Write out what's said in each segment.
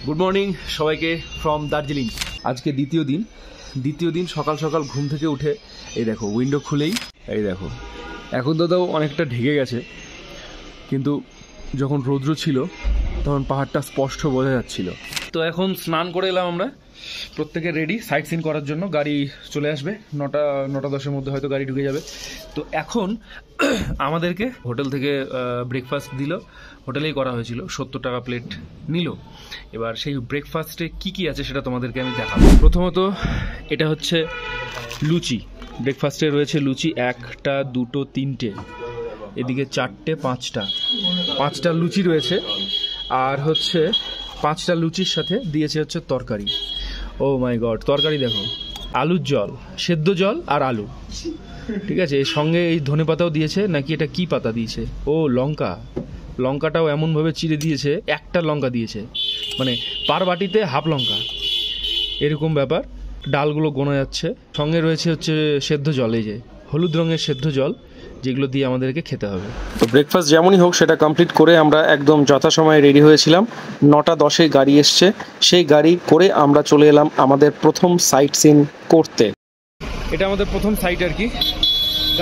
Good morning সবাইকে from Darjeeling. আজকে দ্বিতীয় দিন সকাল সকাল ঘুম থেকে উঠে এই দেখো উইন্ডো খুলেই এই দেখো এখন তো তাও অনেকটা ঢেকে গেছে, কিন্তু যখন রৌদ্র ছিল তখন পাহাড়টা স্পষ্ট বোঝা যাচ্ছিল। তো এখন স্নান করে এলাম আমরা, প্রত্যেকে রেডি সাইট সিন করার জন্য। গাড়ি চলে আসবে 9টা 10-এর মধ্যে হয়তো গাড়ি ঢুকে যাবে। তো এখন আমাদেরকে হোটেল থেকে ব্রেকফাস্ট দিল, হোটেলেই করা হয়েছিল, 70 টাকা প্লেট নিল। এবার সেই ব্রেকফাস্টে কি আছে সেটা তোমাদেরকে আমি দেখাবো। প্রথমত এটা হচ্ছে লুচি। ব্রেকফাস্টে রয়েছে লুচি 1টা 2টো 3টে, এদিকে 4টে 5টা লুচি রয়েছে। আর হচ্ছে 5টা লুচির সাথে দিয়েছে হচ্ছে তরকারি। ও মাই গড, তরকারি দেখো, আলুর জল, সেদ্ধ জল আর আলু, ঠিক আছে। এর সঙ্গে এই ধনেপাতাও দিয়েছে, নাকি এটা কি পাতা দিয়েছে, ও লঙ্কাটাও এমনভাবে চিড়ে দিয়েছে, একটা লঙ্কা দিয়েছে, মানে পার বাটিতে হাফ লঙ্কা, এরকম ব্যাপার। ডালগুলো গোনা যাচ্ছে, সঙ্গে রয়েছে হচ্ছে সেদ্ধ জল, এই যে হলুদ রঙের সেদ্ধ জল, যেগুলো দিয়ে আমাদেরকে খেতে হবে। তো ব্রেকফাস্ট যেমনই হোক সেটা কমপ্লিট করে আমরা একদম যথাসময়ে রেডি হয়েছিলাম। 9টা 10-এ গাড়ি এসছে, সেই গাড়ি করে আমরা চলে এলাম আমাদের প্রথম সাইট সিন করতে। এটা আমাদের প্রথম সাইট আর কি।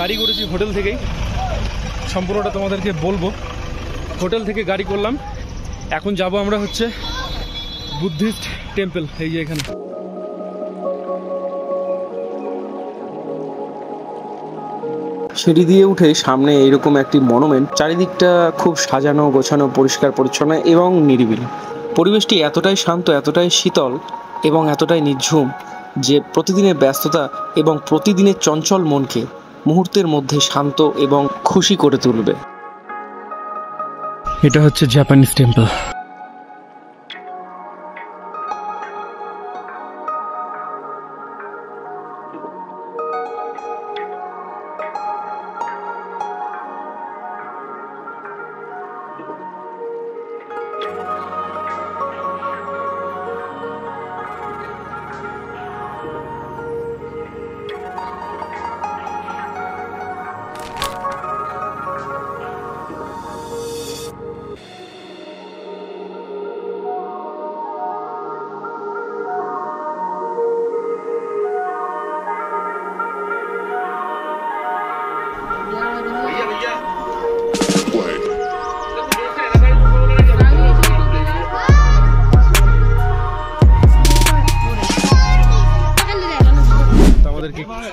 গাড়ি করেছি হোটেল থেকেই, সম্পূর্ণটা তোমাদেরকে বলবো। হোটেল থেকে গাড়ি করলাম, এখন যাব আমরা হচ্ছে বুদ্ধিস্ট টেম্পল, এই যে এখানে। সিঁড়ি দিয়ে উঠে সামনে এইরকম একটি মনুমেন্ট, চারিদিকটা খুব সাজানো গোছানো, পরিষ্কার পরিচ্ছন্ন এবং নিরিবিলি। পরিবেশটি এতটাই শান্ত, এতটাই শীতল এবং এতটাই নির্ঝুম যে প্রতিদিনের ব্যস্ততা এবং প্রতিদিনের চঞ্চল মনকে মুহূর্তের মধ্যে শান্ত এবং খুশি করে তুলবে। এটা হচ্ছে জাপানিজ টেম্পল।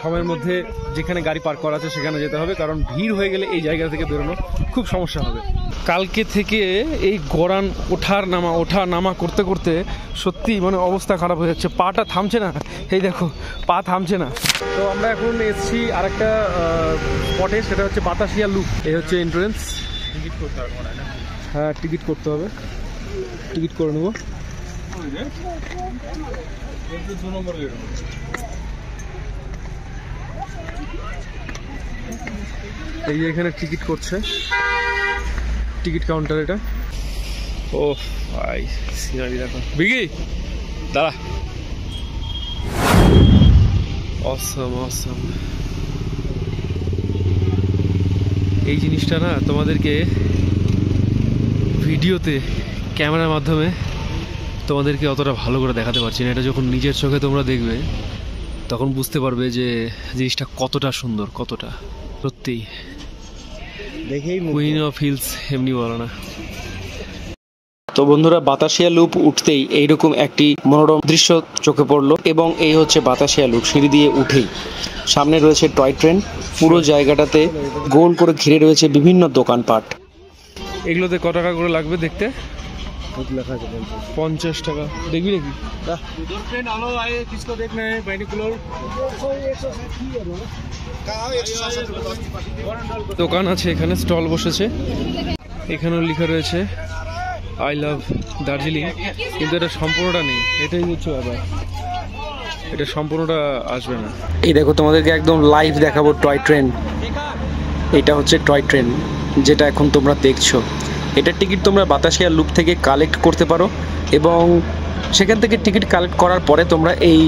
সময়ের মধ্যে যেখানে গাড়ি পার্ক করা আছে সেখানে যেতে হবে, কারণ ভিড় হয়ে গেলে এই জায়গা থেকে বেরোনো খুব সমস্যা হবে। কালকে থেকে এই গড়ান ওঠা নামা করতে করতে সত্যি মানে অবস্থা খারাপ হয়ে যাচ্ছে, পাটা থামছে না, এই দেখো পা থামছে না। তো আমরা এখন এসেছি আরেকটা স্পটে, সেটা হচ্ছে বাতাসিয়া লুপ। এই হচ্ছে এন্ট্রেন্স, টিকিট করতে হবে। হ্যাঁ, টিকিট করতে হবে, টিকিট করে নেবো। এই যে এখানে টিকিট করছে, টিকিট কাউন্টার এটা। ও ভাই সিনারি দেখো, বিগি দাঁড়া, অসম। এই জিনিসটা না তোমাদেরকে ভিডিওতে ক্যামেরার মাধ্যমে তোমাদেরকে অতটা ভালো করে দেখাতে পারছি না। এটা যখন নিজের চোখে তোমরা দেখবে তখন বুঝতে পারবে যে জিনিসটা কতটা সুন্দর, কতটা সত্যি দেখেই কুইন অফ হিলস এমনি বলো না। তো বন্ধুরা, বাতাসিয়া লুপ উঠতেই এইরকম একটি মনোরম দৃশ্য চোখে পড়লো, এবং এই হচ্ছে বাতাসিয়া লুপ। সিঁড়ি দিয়ে উঠেই সামনে রয়েছে টয় ট্রেন, পুরো জায়গাটাতে গোল করে ঘিরে রয়েছে বিভিন্ন দোকানপাট। এগুলোতে কত টাকা করে লাগবে দেখতে? 50 টাকা। দেখবি নাকি? দোকান আছে এখানে, স্টল বসেছে, এখানেও লেখা রয়েছে আই লাভ দার্জিলিং, কিন্তু এটা সম্পূর্ণটা নেই, এটাই হচ্ছে ব্যাপার, এটা সম্পূর্ণটা আসবে না। এই দেখো, তোমাদেরকে একদম লাইভ দেখাবো টয় ট্রেন। এটা হচ্ছে টয় ট্রেন যেটা এখন তোমরা দেখছো। এটার টিকিট তোমরা বাতাসিয়া লুপ থেকে কালেক্ট করতে পারো, এবং সেখান থেকে টিকিট কালেক্ট করার পরে তোমরা এই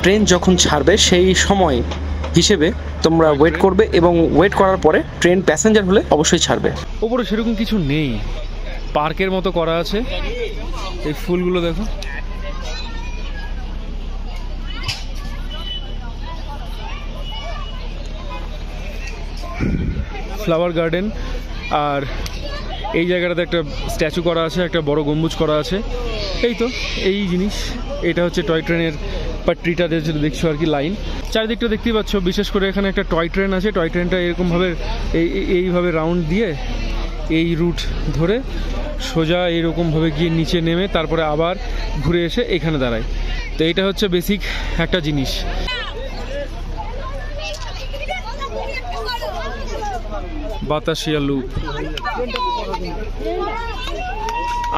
ট্রেন যখন ছাড়বে সেই সময় হিসেবে তোমরা ওয়েট করবে, এবং ওয়েট করার পরে ট্রেন প্যাসেঞ্জার হলে অবশ্যই ছাড়বে। ওপরে সেরকম কিছু নেই, পার্কের মতো করা আছে, এই ফুলগুলো দেখো, ফ্লাওয়ার গার্ডেন। আর এই জায়গাটাতে একটা স্ট্যাচু করা আছে, একটা বড় গম্বুজ করা আছে। এই তো এই জিনিস, এটা হচ্ছে টয় ট্রেনের পাট্রিটা যেটা দেখছো আর কি, লাইন। চারিদিকটা দেখতেই পাচ্ছ, বিশেষ করে এখানে একটা টয় ট্রেন আছে। টয় ট্রেনটা এরকমভাবে এইভাবে রাউন্ড দিয়ে এই রুট ধরে সোজা এরকমভাবে গিয়ে নিচে নেমে তারপরে আবার ঘুরে এসে এখানে দাঁড়ায়। তো এটা হচ্ছে বেসিক একটা জিনিস। বাতাসিয়া লুপ,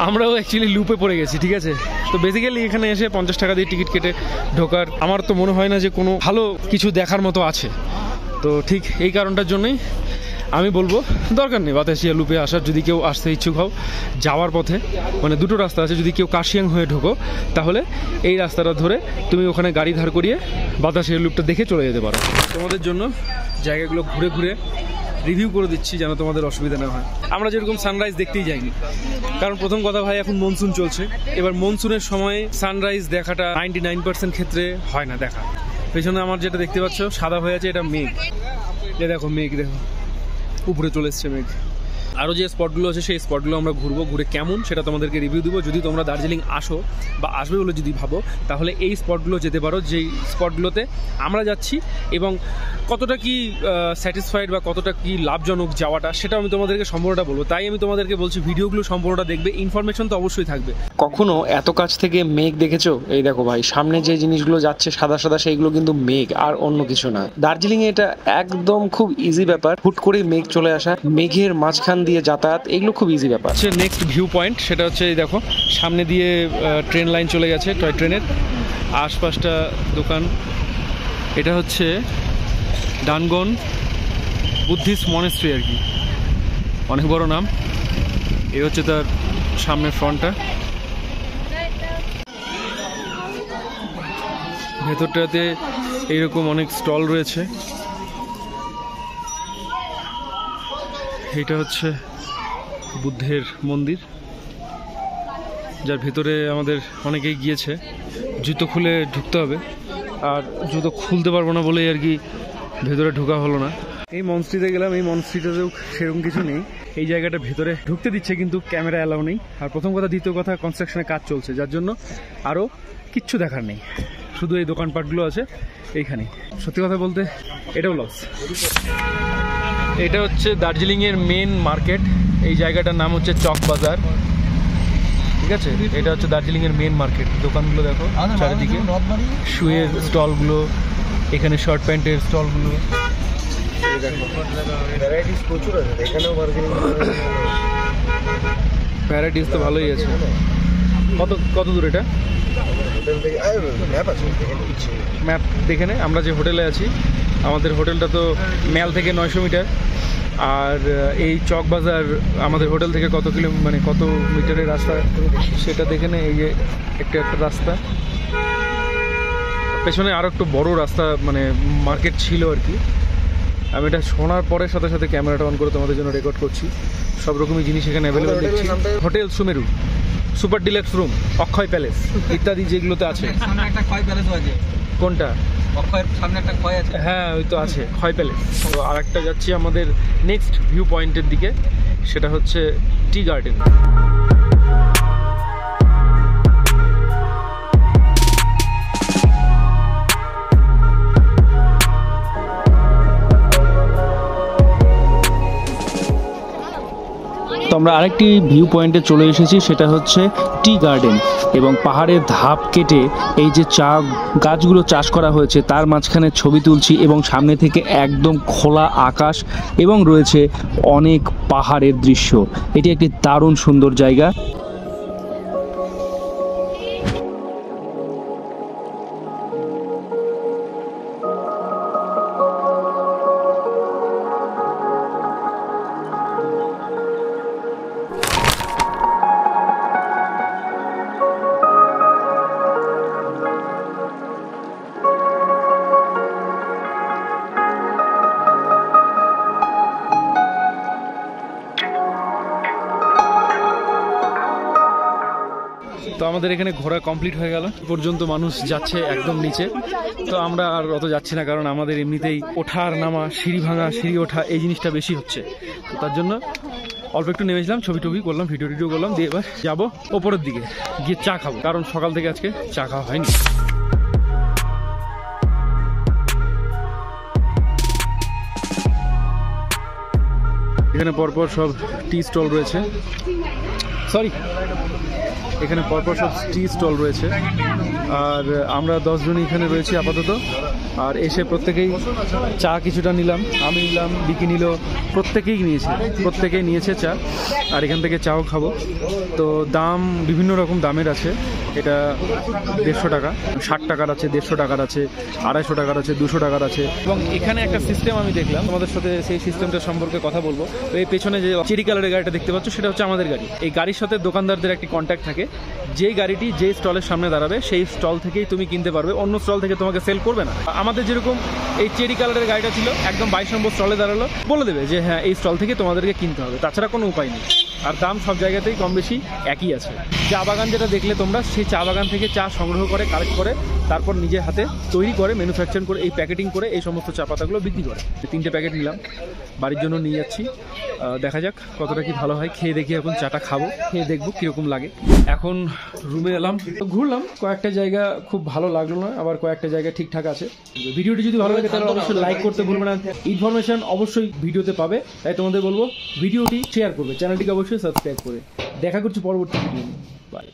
আমরাও অ্যাকচুয়ালি লুপে পড়ে গেছি, ঠিক আছে। তো বেসিক্যালি এখানে এসে 50 টাকা দিয়ে টিকিট কেটে ঢোকার আমার তো মনে হয় না যে কোনো ভালো কিছু দেখার মতো আছে। তো ঠিক এই কারণটার জন্যই আমি বলবো দরকার নেই বাতাসিয়া লুপে আসার। যদি কেউ আসতে ইচ্ছুক হও, যাওয়ার পথে মানে দুটো রাস্তা আছে, যদি কেউ কাশিয়াং হয়ে ঢোকো তাহলে এই রাস্তাটা ধরে তুমি ওখানে গাড়ি ধার করিয়ে বাতাসিয়া লুপটা দেখে চলে যেতে পারো। তোমাদের জন্য জায়গাগুলো ঘুরে ঘুরে রিভিউ করে দিচ্ছি যেন তোমাদের অসুবিধা না হয়। আমরা যেরকম সানরাইজ দেখতেই যাইনি, কারণ প্রথম কথা ভাই এখন মনসুন চলছে। এবার মনসুনের সময় সানরাইজ দেখাটা 99% ক্ষেত্রে হয় না দেখা। পেছনে আমার যেটা দেখতে পাচ্ছ সাদা হয়ে আছে, এটা মেঘ। এ দেখো মেঘ, দেখো উপরে চলে এসছে মেঘ। আরও যে স্পটগুলো আছে সেই স্পটগুলো আমরা ঘুরবো, ঘুরে কেমন সেটা তোমাদেরকে রিভিউ দেবো। যদি তোমরা দার্জিলিং আসো বা আসবে বলে যদি ভাবো, তাহলে এই স্পটগুলো যেতে পারো, যেই স্পটগুলোতে আমরা যাচ্ছি, এবং কতটা কি স্যাটিসফাইড বা কতটা কি লাভজনক যাওয়াটা সেটা আমি তোমাদেরকে সম্পূর্ণটা বলবো। তাই আমি তোমাদেরকে বলছি ভিডিওগুলো সম্পূর্ণটা দেখবে, ইনফরমেশন তো অবশ্যই থাকবে। কখনো এত কাছ থেকে মেঘ দেখেছো? এই দেখো ভাই, সামনে যে জিনিসগুলো যাচ্ছে সাদা সাদা, সেইগুলো কিন্তু মেঘ আর অন্য কিছু না। দার্জিলিং এ এটা একদম খুব ইজি ব্যাপার, হুট করে মেঘ চলে আসা, মেঘের মাঝখান দিয়ে যাতায়াত, এগুলো খুব ইজি ব্যাপার। নেক্সট ভিউ পয়েন্ট সেটা হচ্ছে এই দেখো, সামনে দিয়ে ট্রেন লাইন চলে গেছে, টয় ট্রেনের আশপাশটা দোকান। এটা হচ্ছে ডানগন বুদ্ধিস্ট মনেস্ট্রি আর কি, অনেক বড় নাম। এই হচ্ছে তার সামনের ফ্রন্টটা। ভেতরটাতে এইরকম অনেক স্টল রয়েছে। এটা হচ্ছে বুদ্ধের মন্দির, যার ভেতরে আমাদের অনেকেই গিয়েছে। জুতো খুলে ঢুকতে হবে, আর জুতো খুলতে পারবো না বলেই আর কি ভেতরে ঢোকা হলো না। এই মনস্ট্রিতে গেলাম, এই মনস্ট্রিটাতেও সেরকম কিছু নেই। এই জায়গাটা ভেতরে ঢুকতে দিচ্ছে কিন্তু ক্যামেরা অ্যালাউ নেই। আর প্রথম কথা, দ্বিতীয় কথা, কনস্ট্রাকশনের কাজ চলছে, যার জন্য আরও কিচ্ছু দেখার নেই, শুধু এই দোকানপাটগুলো আছে এইখানে। সত্যি কথা বলতে এটাও লস। এটা হচ্ছে দার্জিলিংয়ের মেন মার্কেট। এই জায়গাটার নাম হচ্ছে চক বাজার, ঠিক আছে। এটা হচ্ছে দার্জিলিংয়ের মেন মার্কেট। দোকানগুলো দেখো চারিদিকে, শুয়ের স্টলগুলো, এখানে শর্ট প্যান্টের স্টলগুলো। ভ্যারাইটিস তো ভালোই আছে। কত দূর এটা? ম্যাপ দেখে নে। আমরা যে হোটেলে আছি, আমাদের হোটেলটা তো ম্যাল থেকে 900 মিটার, আর এই চক বাজার আমাদের হোটেল থেকে কত মিটারের রাস্তা সেটা দেখে নে। এই যে একটা রাস্তা, পেছনে আরও একটু বড় রাস্তা, মানে মার্কেট ছিল আর কি। আমি এটা শোনার পরে সাথে সাথে ক্যামেরাটা অন করে তোমাদের জন্য রেকর্ড করছি। সব রকমই জিনিস এখানে অ্যাভেলেবেল দেখছি। হোটেল সুমেরু, সুপার ডিলাক্স রুম, অক্ষয় প্যালেস ইত্যাদি যেগুলোতে আছে। কোনটা? অক্ষয়ের সামনে একটা ক্ষয় আছে। হ্যাঁ, ওই তো আছে ক্ষয় প্যালেস। তো আর একটা যাচ্ছি আমাদের নেক্সট ভিউ পয়েন্টের দিকে, সেটা হচ্ছে টি গার্ডেন। তো আমরা আরেকটি ভিউ পয়েন্টে চলে এসেছি, সেটা হচ্ছে টি গার্ডেন। এবং পাহাড়ের ধাপ কেটে এই যে চা গাছগুলো চাষ করা হয়েছে তার মাঝখানে ছবি তুলছি, এবং সামনে থেকে একদম খোলা আকাশ এবং রয়েছে অনেক পাহাড়ের দৃশ্য। এটি একটি দারুণ সুন্দর জায়গা। আমাদের এখানে ঘোরা কমপ্লিট হয়ে গেল, পর্যন্ত মানুষ যাচ্ছে একদম নিচে। তো আমরা আর অত যাচ্ছি না, কারণ আমাদের এমনিতেই ওঠার নামা, সিঁড়ি ভাঙা, সিঁড়ি ওঠা এই জিনিসটা বেশি হচ্ছে। তো তার জন্য অল্প একটু নেমেছিলাম, ছবি টবি করলাম, ভিডিও টিডিও করলাম, দিয়ে এবার যাবো ওপরের দিকে গিয়ে চা খাবো, কারণ সকাল থেকে আজকে চা খাওয়া হয়নি। এখানে পরপর সব টি স্টল রয়েছে, এখানে পরপর সব টি স্টল রয়েছে। আর আমরা 10 জনই এখানে রয়েছি আপাতত। আর এসে প্রত্যেকেই চা কিছুটা নিলাম, আমি নিলাম, বিকি নিল, প্রত্যেকেই নিয়েছে চা। আর এখান থেকে চাও খাবো। তো দাম বিভিন্ন রকম দামের আছে, এটা 150 টাকা, 60 টাকার আছে, 150 টাকার আছে, 250 টাকার আছে, 200 টাকার আছে। এবং এখানে একটা সিস্টেম আমি দেখলাম, তোমাদের সাথে সেই সিস্টেমটা সম্পর্কে কথা বলবো। তো এই পেছনে যে চেরি কালারের গাড়িটা দেখতে পাচ্ছ, সেটা হচ্ছে আমাদের গাড়ি। এই গাড়ির সাথে দোকানদারদের একটি কন্ট্যাক্ট থাকে, যে গাড়িটি যে স্টলের সামনে দাঁড়াবে সেই স্টল থেকেই তুমি কিনতে পারবে, অন্য স্টল থেকে তোমাকে সেল করবে না। আমাদের যেরকম এই চেরি কালারের গাড়িটা ছিল, একদম 22 নম্বর স্টলে দাঁড়ালো, বলে দেবে যে হ্যাঁ এই স্টল থেকে তোমাদেরকে কিনতে হবে, তাছাড়া কোনো উপায় নেই। আর দাম সব জায়গাতেই কম বেশি একই আছে। চা বাগান যেটা দেখলে তোমরা, সেই চা বাগান থেকে চা সংগ্রহ করে, কালেক্ট করে, তারপর নিজের হাতে তৈরি করে, ম্যানুফ্যাকচার করে, এই প্যাকেটিং করে এই সমস্ত চা পাতাগুলো বিক্রি করে। 3টে প্যাকেট নিলাম, বাড়ির জন্য নিয়ে যাচ্ছি। দেখা যাক কতটা কি ভালো হয়, খেয়ে দেখি। এখন চাটা খাবো, খেয়ে দেখবো কীরকম লাগে। এখন রুমে এলাম, ঘুরলাম, কয়েকটা জায়গা খুব ভালো লাগলো না, আবার কয়েকটা জায়গা ঠিকঠাক আছে। ভিডিওটি যদি ভালো লাগে তাহলে অবশ্যই লাইক করতে ভুলবে না, ইনফরমেশন অবশ্যই ভিডিওতে পাবে। তাই তোমাদের বলবো ভিডিওটি শেয়ার করবে, চ্যানেলটিকে অবশ্যই সাবস্ক্রাইব করে। দেখা করছি পরবর্তী ভিডিও। বাই।